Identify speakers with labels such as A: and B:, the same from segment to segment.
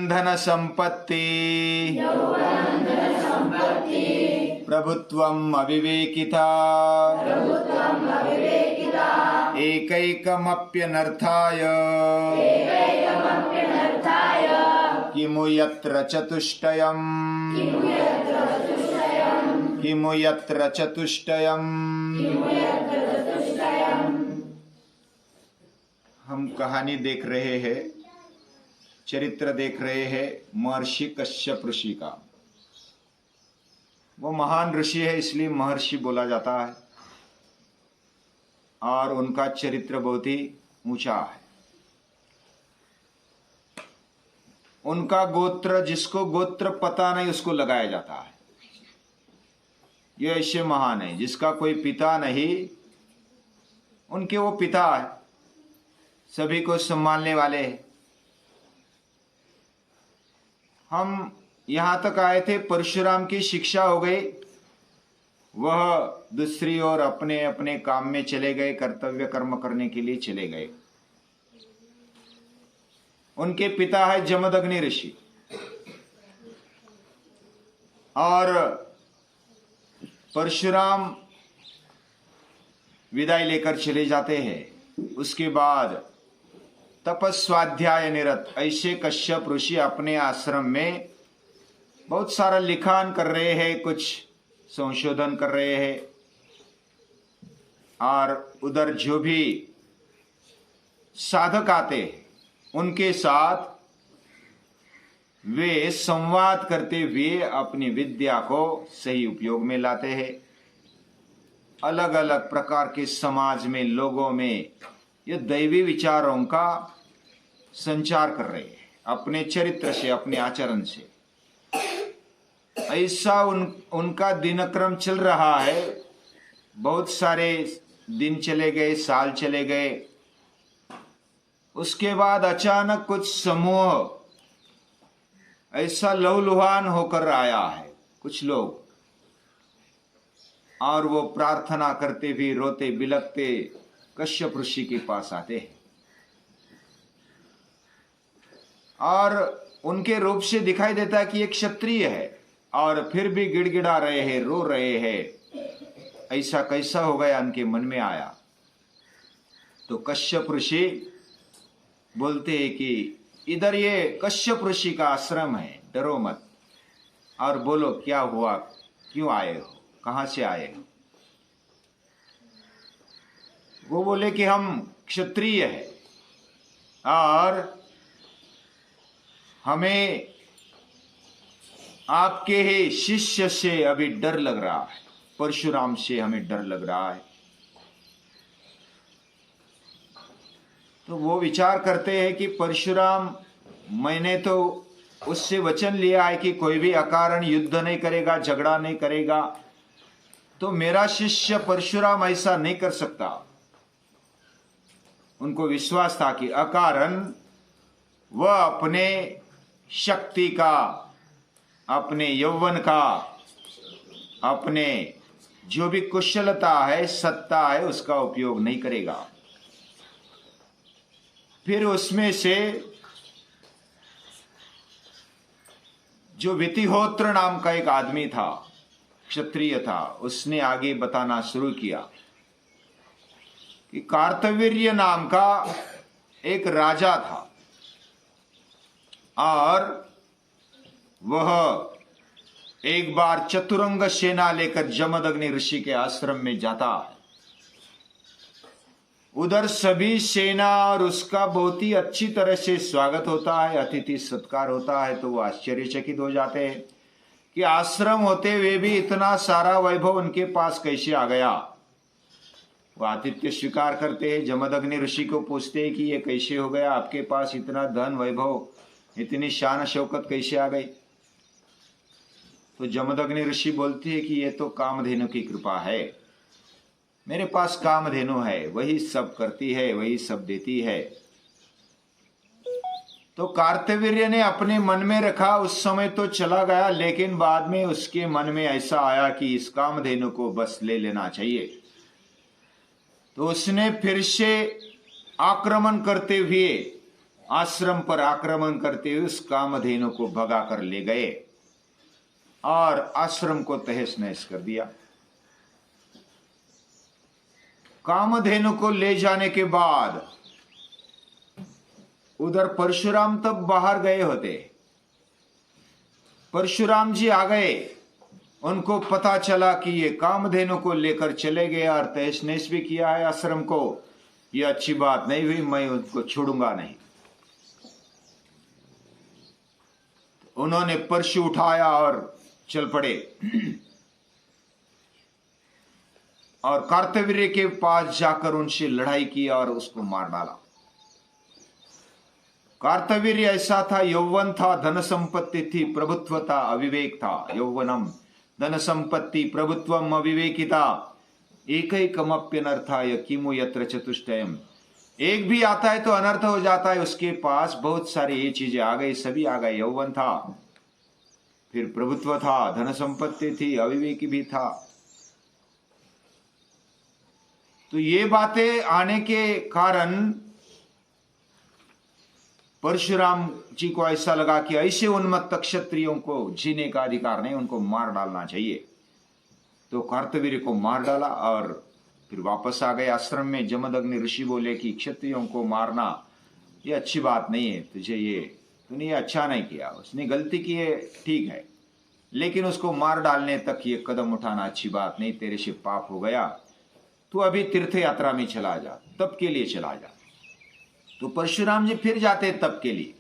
A: धन संपत्ति प्रभुत्वम् अविवेकिता एकैकमप्यनर्थाय किमु यत्र चतुष्टयम् किमु यत्र चतुष्टयम्। हम कहानी देख रहे हैं, चरित्र देख रहे हैं महर्षि कश्यप ऋषि का। वो महान ऋषि है इसलिए महर्षि बोला जाता है और उनका चरित्र बहुत ही ऊंचा है। उनका गोत्र, जिसको गोत्र पता नहीं उसको लगाया जाता है। ये ऐसे महान है जिसका कोई पिता नहीं, उनके वो पिता है, सभी को संभालने वाले। हम यहां तक आए थे, परशुराम की शिक्षा हो गई, वह दूसरी ओर अपने अपने काम में चले गए, कर्तव्य कर्म करने के लिए चले गए। उनके पिता है जमदग्नि ऋषि और परशुराम विदाई लेकर चले जाते हैं। उसके बाद तपस्वाध्याय निरत ऐसे कश्यप ऋषि अपने आश्रम में बहुत सारा लिखान कर रहे हैं, कुछ संशोधन कर रहे हैं और उधर जो भी साधक आते हैं उनके साथ वे संवाद करते हुए अपनी विद्या को सही उपयोग में लाते हैं। अलग अलग प्रकार के समाज में, लोगों में ये दैवी विचारों का संचार कर रहे हैं अपने चरित्र से, अपने आचरण से। ऐसा उनका दिनक्रम चल रहा है। बहुत सारे दिन चले गए, साल चले गए। उसके बाद अचानक कुछ समूह ऐसा लहूलुहान होकर आया है, कुछ लोग, और वो प्रार्थना करते भी रोते बिलखते कश्यप ऋषि के पास आते हैं और उनके रूप से दिखाई देता है कि एक क्षत्रिय है और फिर भी गिड़गिड़ा रहे हैं, रो रहे हैं। ऐसा कैसा हो गया, उनके मन में आया। तो कश्यप ऋषि बोलते हैं कि इधर ये कश्यप ऋषि का आश्रम है, डरो मत और बोलो क्या हुआ, क्यों आए हो, कहां से आए हो। वो बोले कि हम क्षत्रिय हैं और हमें आपके ही शिष्य से अभी डर लग रहा है, परशुराम से हमें डर लग रहा है। तो वो विचार करते हैं कि परशुराम, मैंने तो उससे वचन लिया है कि कोई भी अकारण युद्ध नहीं करेगा, झगड़ा नहीं करेगा, तो मेरा शिष्य परशुराम ऐसा नहीं कर सकता। उनको विश्वास था कि अकारण वह अपने शक्ति का, अपने यौवन का, अपने जो भी कुशलता है, सत्ता है, उसका उपयोग नहीं करेगा। फिर उसमें से जो वितिहोत्र नाम का एक आदमी था, क्षत्रिय था, उसने आगे बताना शुरू किया कि कार्तवीर्य नाम का एक राजा था और वह एक बार चतुरंग सेना लेकर जमदग्नि ऋषि के आश्रम में जाता है। उधर सभी सेना और उसका बहुत ही अच्छी तरह से स्वागत होता है, अतिथि सत्कार होता है। तो वो आश्चर्यचकित हो जाते हैं कि आश्रम होते हुए भी इतना सारा वैभव उनके पास कैसे आ गया। वो आतिथ्य स्वीकार करते हैं, जमदग्नि ऋषि को पूछते हैं कि ये कैसे हो गया, आपके पास इतना धन वैभव, इतनी शान शौकत कैसे आ गई। तो जमदग्नि ऋषि बोलते हैं कि ये तो कामधेनु की कृपा है, मेरे पास कामधेनु है, वही सब करती है, वही सब देती है। तो कार्तवीर्य ने अपने मन में रखा, उस समय तो चला गया, लेकिन बाद में उसके मन में ऐसा आया कि इस कामधेनु को बस ले लेना चाहिए। तो उसने फिर से आक्रमण करते हुए आश्रम पर आक्रमण करते हुए उस कामधेनु को भगा कर ले गए और आश्रम को तहस नहस कर दिया। कामधेनु को ले जाने के बाद उधर परशुराम तब बाहर गए होते। परशुराम जी आ गए, उनको पता चला कि ये कामधेनु को लेकर चले गए और तहस नहस भी किया है आश्रम को। ये अच्छी बात नहीं हुई, मैं उनको छोड़ूंगा नहीं। उन्होंने परशु उठाया और चल पड़े और कार्तवीर्य के पास जाकर उनसे लड़ाई की और उसको मार डाला। कार्तवीर्य ऐसा था, यौवन था, धन संपत्ति थी, प्रभुत्व था, अविवेक था। यौवनम धन संपत्ति प्रभुत्वम अविवेकिता एकैकमप्यनर्थाय किमु यत्र चतुष्टयम। एक भी आता है तो अनर्थ हो जाता है। उसके पास बहुत सारी ये चीजें आ गई, सभी आ गए। यौवन था, फिर प्रभुत्व था, धन संपत्ति थी, अविवेकी भी था। तो ये बातें आने के कारण परशुराम जी को ऐसा लगा कि ऐसे उन्मत्त क्षत्रियों को जीने का अधिकार नहीं, उनको मार डालना चाहिए। तो कार्तवीर्य को मार डाला और फिर वापस आ गए आश्रम में। जमदग्नि ऋषि बोले कि क्षत्रियों को मारना ये अच्छी बात नहीं है, तूने ये अच्छा नहीं किया। उसने गलती की है, ठीक है, लेकिन उसको मार डालने तक ये कदम उठाना अच्छी बात नहीं, तेरे से पाप हो गया। तू अभी तीर्थ यात्रा में चला जा, तब के लिए चला जा। तो परशुराम जी फिर जाते तब के लिए,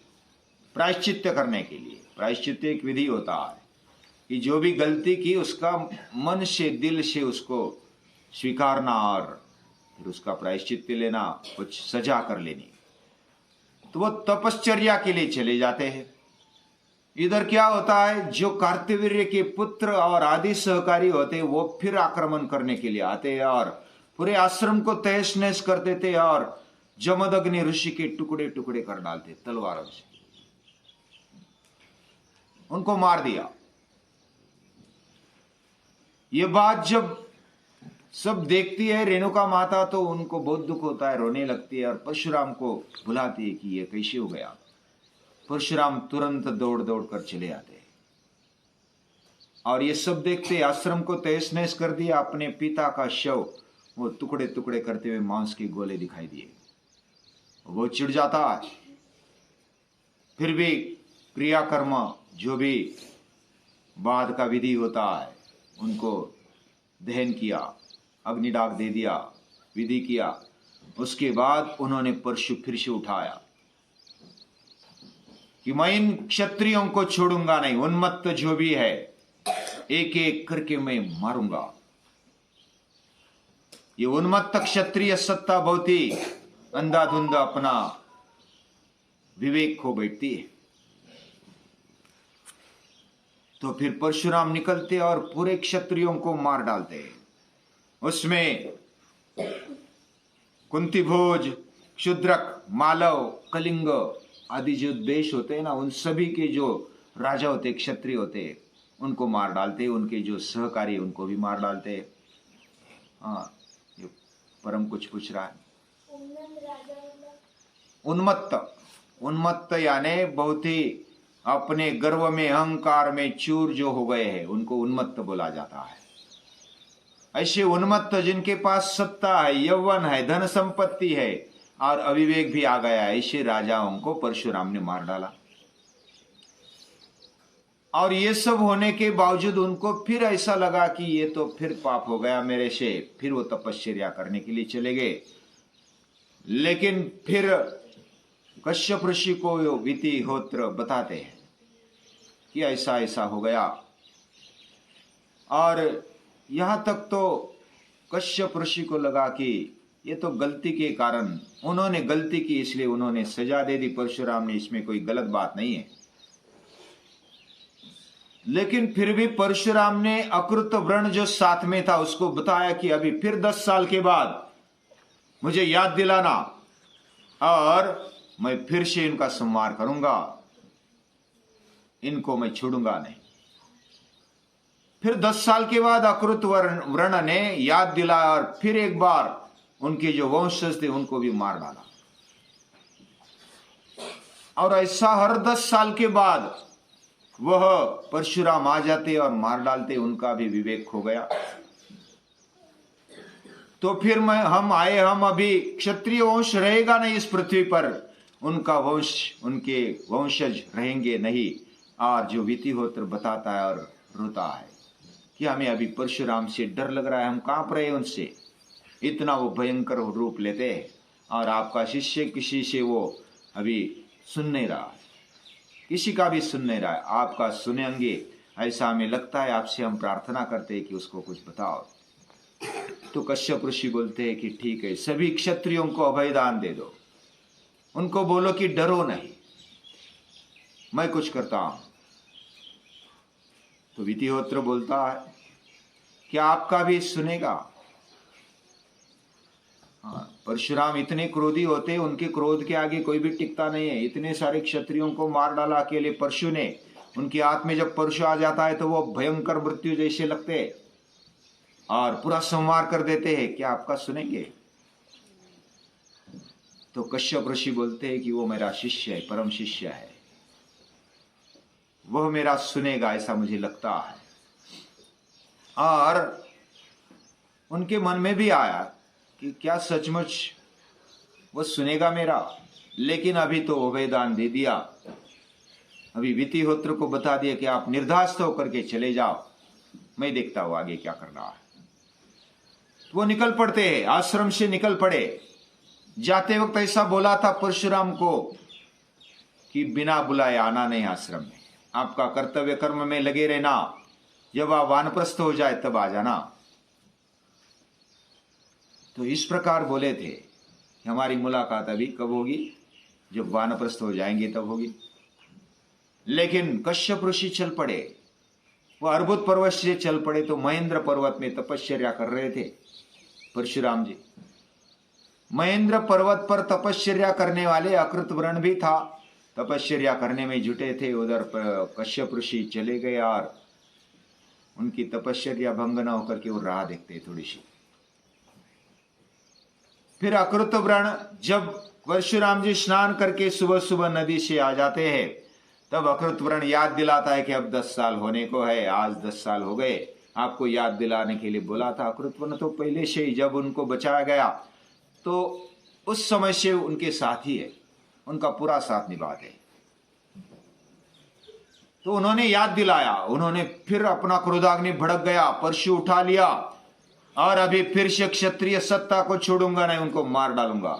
A: प्रायश्चित्त करने के लिए। प्रायश्चित्त एक विधि होता है कि जो भी गलती की उसका मन से, दिल से उसको स्वीकारना और फिर उसका प्रायश्चित्त लेना, कुछ सजा कर लेनी। तो वो तपश्चर्या के लिए चले जाते हैं। इधर क्या होता है, जो कार्तवीर्य के पुत्र और आदि सहकारी होते हैं वो फिर आक्रमण करने के लिए आते हैं और पूरे आश्रम को तहस नहस कर देते और जमदग्नि ऋषि के टुकड़े टुकड़े कर डालते तलवारों से, उनको मार दिया। ये बात जब सब देखती है रेणुका माता तो उनको बहुत दुख होता है, रोने लगती है और परशुराम को बुलाती है कि ये कैसे हो गया। परशुराम तुरंत दौड़ दौड़ कर चले आते हैं और ये सब देखते आश्रम को तहस नहस कर दिया। अपने पिता का शव वो टुकड़े टुकड़े करते हुए मांस के गोले दिखाई दिए। वो चिढ़ जाता है, फिर भी क्रियाकर्म जो भी बाद का विधि होता है उनको दहन किया, अग्निडाक दे दिया, विधि किया। उसके बाद उन्होंने परशु फिर से उठाया कि मैं इन क्षत्रियों को छोड़ूंगा नहीं, उन्मत्त जो भी है एक एक करके मैं मारूंगा। ये उन्मत्त क्षत्रिय सत्ता बहुत ही अंधाधुंध अपना विवेक खो बैठती है। तो फिर परशुराम निकलते और पूरे क्षत्रियों को मार डालते हैं। उसमें कुंतीभोज, क्षुद्रक, मालव, कलिंग आदि जो देश होते हैं ना, उन सभी के जो राजा होते, क्षत्रिय होते, उनको मार डालते। उनके जो सहकारी उनको भी मार डालते। हाँ, ये परम कुछ पूछ रहा है। उन्मत्त, उन्मत्त यानी बहुत ही अपने गर्व में, अहंकार में चूर जो हो गए हैं, उनको उन्मत्त बोला जाता है। ऐसे उन्मत्त जिनके पास सत्ता है, यौवन है, धन संपत्ति है और अविवेक भी आ गया है, ऐसे राजाओं को परशुराम ने मार डाला। और ये सब होने के बावजूद उनको फिर ऐसा लगा कि ये तो फिर पाप हो गया मेरे से। फिर वो तपश्चर्या करने के लिए चले गए। लेकिन फिर कश्यप ऋषि को विधि होत्र बताते हैं कि ऐसा ऐसा हो गया। और यहां तक तो कश्यप ऋषि को लगा कि ये तो गलती के कारण उन्होंने गलती की, इसलिए उन्होंने सजा दे दी परशुराम ने, इसमें कोई गलत बात नहीं है। लेकिन फिर भी परशुराम ने अकृत व्रण जो साथ में था उसको बताया कि अभी फिर 10 साल के बाद मुझे याद दिलाना और मैं फिर से इनका संहार करूंगा, इनको मैं छोड़ूंगा नहीं। फिर 10 साल के बाद अकृत व्रण ने याद दिलाया और फिर एक बार उनके जो वंशज थे उनको भी मार डाला। और ऐसा हर 10 साल के बाद वह परशुराम आ जाते और मार डालते, उनका भी विवेक खो गया। तो फिर हम अभी क्षत्रिय वंश रहेगा नहीं इस पृथ्वी पर, उनका वंश, उनके वंशज रहेंगे नहीं। और जो वितिहोत्र बताता है और रोता है कि हमें अभी परशुराम से डर लग रहा है, हम कांप रहे हैं उनसे, इतना वो भयंकर रूप लेते हैं। और आपका शिष्य किसी से वो अभी सुन नहीं रहा, किसी का भी सुन नहीं रहा है, आपका सुनेंगे ऐसा हमें लगता है। आपसे हम प्रार्थना करते हैं कि उसको कुछ बताओ। तो कश्यप ऋषि बोलते हैं कि ठीक है, सभी क्षत्रियों को अभयदान दे दो, उनको बोलो कि डरो नहीं, मैं कुछ करता हूं। तो वितिहोत्र बोलता है कि आपका भी सुनेगा। हाँ, परशुराम इतने क्रोधी होते, उनके क्रोध के आगे कोई भी टिकता नहीं है। इतने सारे क्षत्रियों को मार डाला अकेले परशु ने। उनकी हाथ में जब परशु आ जाता है तो वो भयंकर मृत्यु जैसे लगते हैं और पूरा संहार कर देते हैं। क्या आपका सुनेंगे? तो कश्यप ऋषि बोलते हैं कि वो मेरा शिष्य है, परम शिष्य है, वह मेरा सुनेगा, ऐसा मुझे लगता है। और उनके मन में भी आया कि क्या सचमुच वो सुनेगा मेरा। लेकिन अभी तो अभयदान दे दिया, अभी वितिहोत्र को बता दिया कि आप निर्धास्त होकर के चले जाओ, मैं देखता हूं आगे क्या करना है। तो वो निकल पड़ते हैं, आश्रम से निकल पड़े। जाते वक्त ऐसा बोला था परशुराम को कि बिना बुलाए आना नहीं आश्रम में, आपका कर्तव्य कर्म में लगे रहना, जब आप वानप्रस्थ हो जाए तब आ जाना। तो इस प्रकार बोले थे कि हमारी मुलाकात अभी कब होगी, जब वानप्रस्थ हो जाएंगे तब होगी। लेकिन कश्यप ऋषि चल पड़े, वो अर्बुद पर्वत से चल पड़े। तो महेंद्र पर्वत में तपश्चर्या कर रहे थे परशुराम जी। महेंद्र पर्वत पर तपश्चर्या करने वाले अकृत वर्ण भी था, तपश्चर्या करने में जुटे थे। उधर कश्यप ऋषि चले गए और उनकी तपश्चर्या भंग न होकर के वो राह देखते थोड़ी सी। फिर अकृत वर्ण जब परशुराम जी स्नान करके सुबह सुबह नदी से आ जाते हैं, तब अकृत वर्ण याद दिलाता है कि अब 10 साल होने को है, आज 10 साल हो गए, आपको याद दिलाने के लिए बोला था। अकृत वर्ण तो पहले से ही जब उनको बचाया गया तो उस समय से उनके साथ ही है, उनका पूरा साथ निभाते। तो उन्होंने याद दिलाया, उन्होंने फिर अपना क्रोधाग्नि भड़क गया, परशु उठा लिया और अभी फिर से क्षत्रिय सत्ता को छोड़ूंगा नहीं, उनको मार डालूंगा,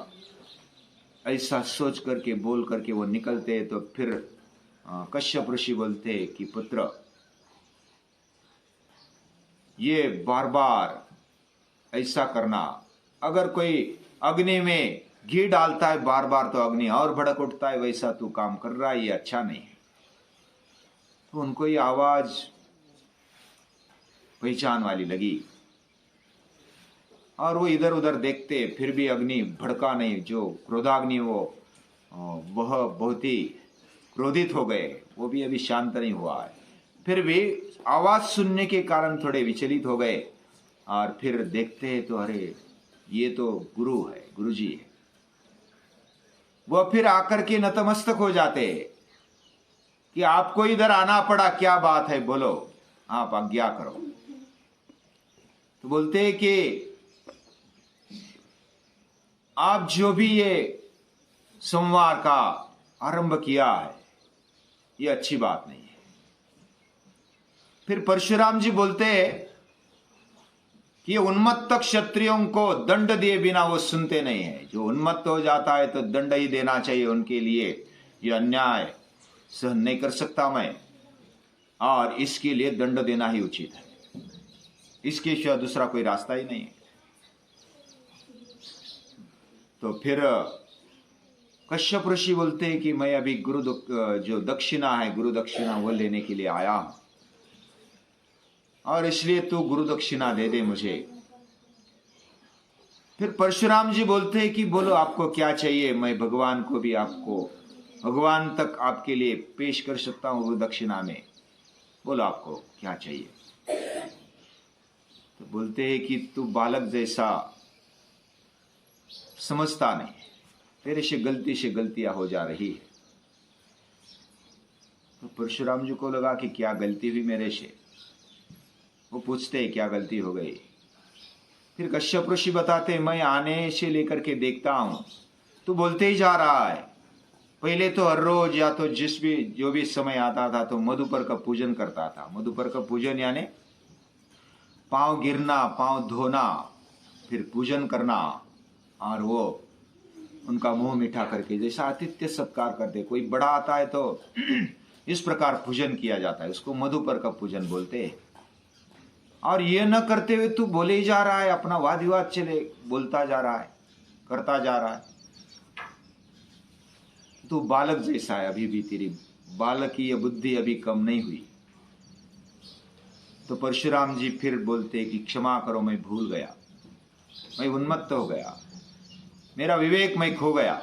A: ऐसा सोच करके बोल करके वो निकलते। तो फिर कश्यप ऋषि बोलते कि पुत्र, ये बार बार ऐसा करना, अगर कोई अग्नि में घी डालता है बार बार तो अग्नि और भड़क उठता है, वैसा तू काम कर रहा है, ये अच्छा नहीं है। तो उनको ये आवाज पहचान वाली लगी और वो इधर उधर देखते, फिर भी अग्नि भड़का नहीं। जो क्रोधाग्नि वह बहुत ही क्रोधित हो गए, वो भी अभी शांत नहीं हुआ है। फिर भी आवाज सुनने के कारण थोड़े विचलित हो गए और फिर देखते हैं तो अरे ये तो गुरु है, गुरु जी है। वह फिर आकर के नतमस्तक हो जाते हैं कि आपको इधर आना पड़ा, क्या बात है, बोलो, आप आज्ञा करो। तो बोलते हैं कि आप जो भी ये संवार का आरंभ किया है, ये अच्छी बात नहीं है। फिर परशुराम जी बोलते हैं कि उन्मत्त क्षत्रियों को दंड दिए बिना वो सुनते नहीं है। जो उन्मत्त हो जाता है तो दंड ही देना चाहिए उनके लिए, ये अन्याय सहन नहीं कर सकता मैं, और इसके लिए दंड देना ही उचित है, इसके सिवा दूसरा कोई रास्ता ही नहीं है। तो फिर कश्यप ऋषि बोलते हैं कि मैं अभी जो दक्षिणा है, गुरु दक्षिणा वो लेने के लिए आया हूं, और इसलिए तू गुरु दक्षिणा दे दे मुझे। फिर परशुराम जी बोलते हैं कि बोलो आपको क्या चाहिए, मैं भगवान को भी आपको, भगवान तक आपके लिए पेश कर सकता हूं गुरु दक्षिणा में, बोलो आपको क्या चाहिए। तो बोलते हैं कि तू बालक जैसा समझता नहीं, तेरे से गलतियां हो जा रही है, तो परशुराम जी को लगा कि क्या गलती हुई मेरे से। वो पूछते क्या गलती हो गई। फिर कश्यप ऋषि बताते मैं आने से लेकर के देखता हूं तू बोलते ही जा रहा है। पहले तो हर रोज या तो जो भी समय आता था तो मधुपर का पूजन करता था। मधुपर का पूजन यानी पांव गिरना, पांव धोना, फिर पूजन करना, और वो उनका मुंह मीठा करके जैसा आतिथ्य सत्कार करते। कोई बड़ा आता है तो इस प्रकार पूजन किया जाता है, उसको मधुपर का पूजन बोलते हैं। और ये न करते हुए तू बोले ही जा रहा है, अपना वाद विवाद चले बोलता जा रहा है, करता जा रहा है। तू बालक जैसा है, अभी भी तेरी बालकीय बुद्धि अभी कम नहीं हुई। तो परशुराम जी फिर बोलते कि क्षमा करो, मैं भूल गया, मैं उन्मत्त हो गया, मेरा विवेक मैं खो गया।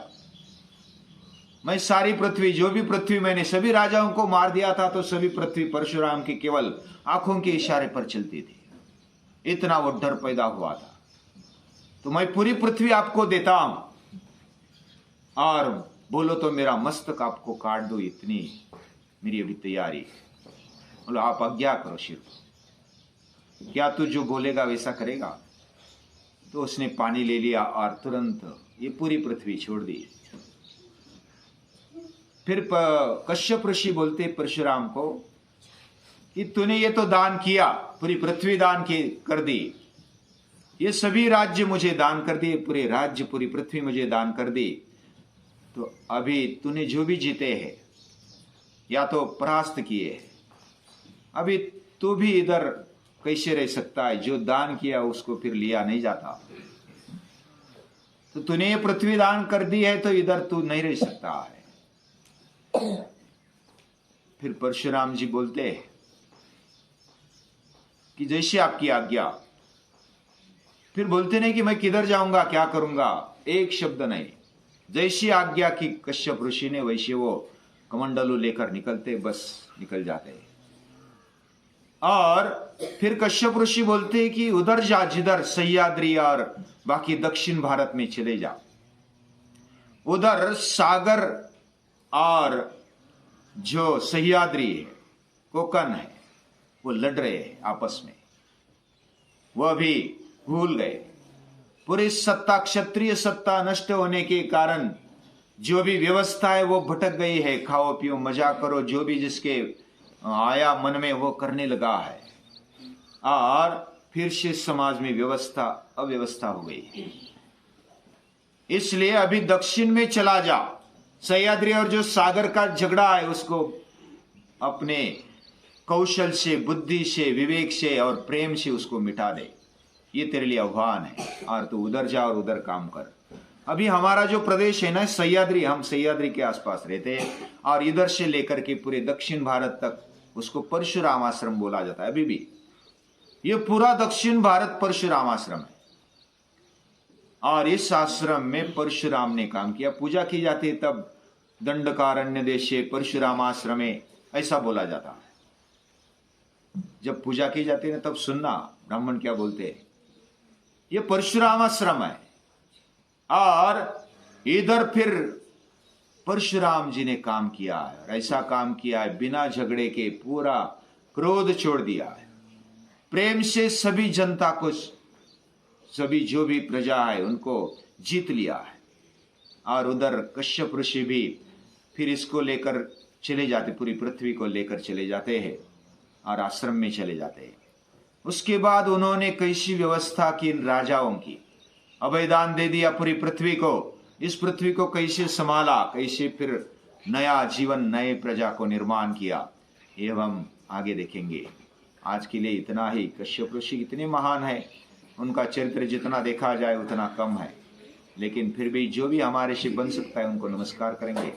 A: मैं सारी पृथ्वी, जो भी पृथ्वी मैंने सभी राजाओं को मार दिया था तो सभी पृथ्वी परशुराम की केवल आंखों के इशारे पर चलती थी। इतना वो डर पैदा हुआ था। तो मैं पूरी पृथ्वी आपको देता हूं और बोलो तो मेरा मस्तक आपको काट दो, इतनी मेरी अभी तैयारी है। बोलो आप आज्ञा करो शिव, क्या तू जो बोलेगा वैसा करेगा। तो उसने पानी ले लिया और तुरंत ये पूरी पृथ्वी छोड़ दी। फिर कश्यप ऋषि बोलते परशुराम को कि तूने ये तो दान किया, पूरी पृथ्वी दान की कर दी, ये सभी राज्य मुझे दान कर दिए, पूरे राज्य पूरी पृथ्वी मुझे दान कर दी। तो अभी तूने जो भी जीते हैं या तो परास्त किए, अभी तू भी इधर कैसे रह सकता है। जो दान किया उसको फिर लिया नहीं जाता। तो तूने ये पृथ्वी दान कर दी है तो इधर तू नहीं रह सकता है। फिर परशुराम जी बोलते हैं कि जैसे आपकी आज्ञा। फिर बोलते नहीं कि मैं किधर जाऊंगा, क्या करूंगा, एक शब्द नहीं। जैसी आज्ञा की कश्यप ऋषि ने वैसे वो कमंडलू लेकर निकलते, बस निकल जाते। और फिर कश्यप ऋषि बोलते हैं कि उधर जा जिधर सह्याद्री और बाकी दक्षिण भारत में चले जा। उधर सागर और जो सह्याद्री है, कोकन है, वो लड़ रहे हैं आपस में। वह भी भूल गए। पूरी सत्ता, क्षत्रिय सत्ता नष्ट होने के कारण जो भी व्यवस्था है वो भटक गई है। खाओ पियो मजा करो, जो भी जिसके आया मन में वो करने लगा है। और फिर से समाज में व्यवस्था अव्यवस्था हो गई। इसलिए अभी दक्षिण में चला जा, सह्याद्री और जो सागर का झगड़ा है उसको अपने कौशल से, बुद्धि से, विवेक से और प्रेम से उसको मिटा दे। ये तेरे लिए आह्वान है। और तू उधर जा और उधर काम कर। अभी हमारा जो प्रदेश है ना सह्याद्री, हम सह्याद्री के आसपास रहते हैं और इधर से लेकर के पूरे दक्षिण भारत तक उसको परशुराम आश्रम बोला जाता है। अभी भी ये पूरा दक्षिण भारत परशुराम आश्रम है। और इस आश्रम में परशुराम ने काम किया। पूजा की जाती है तब दंडकारण्य देशे परशुराम आश्रमे ऐसा बोला जाता है। जब पूजा की जाती है तब सुनना ब्राह्मण क्या बोलते हैं। ये परशुराम आश्रम है। और इधर फिर परशुराम जी ने काम किया है। ऐसा काम किया है बिना झगड़े के, पूरा क्रोध छोड़ दिया है, प्रेम से सभी जनता को, सभी जो भी प्रजा है उनको जीत लिया है। और उधर कश्यप ऋषि भी फिर इसको लेकर चले जाते, पूरी पृथ्वी को लेकर चले जाते हैं और आश्रम में चले जाते हैं। उसके बाद उन्होंने कैसी व्यवस्था की इन राजाओं की, अभयदान दे दिया पूरी पृथ्वी को। इस पृथ्वी को कैसे संभाला, कैसे फिर नया जीवन, नए प्रजा को निर्माण किया, ये हम आगे देखेंगे। आज के लिए इतना ही। कश्यप ऋषि इतने महान है, उनका चरित्र जितना देखा जाए उतना कम है, लेकिन फिर भी जो भी हमारे से बन सकता है उनको नमस्कार करेंगे।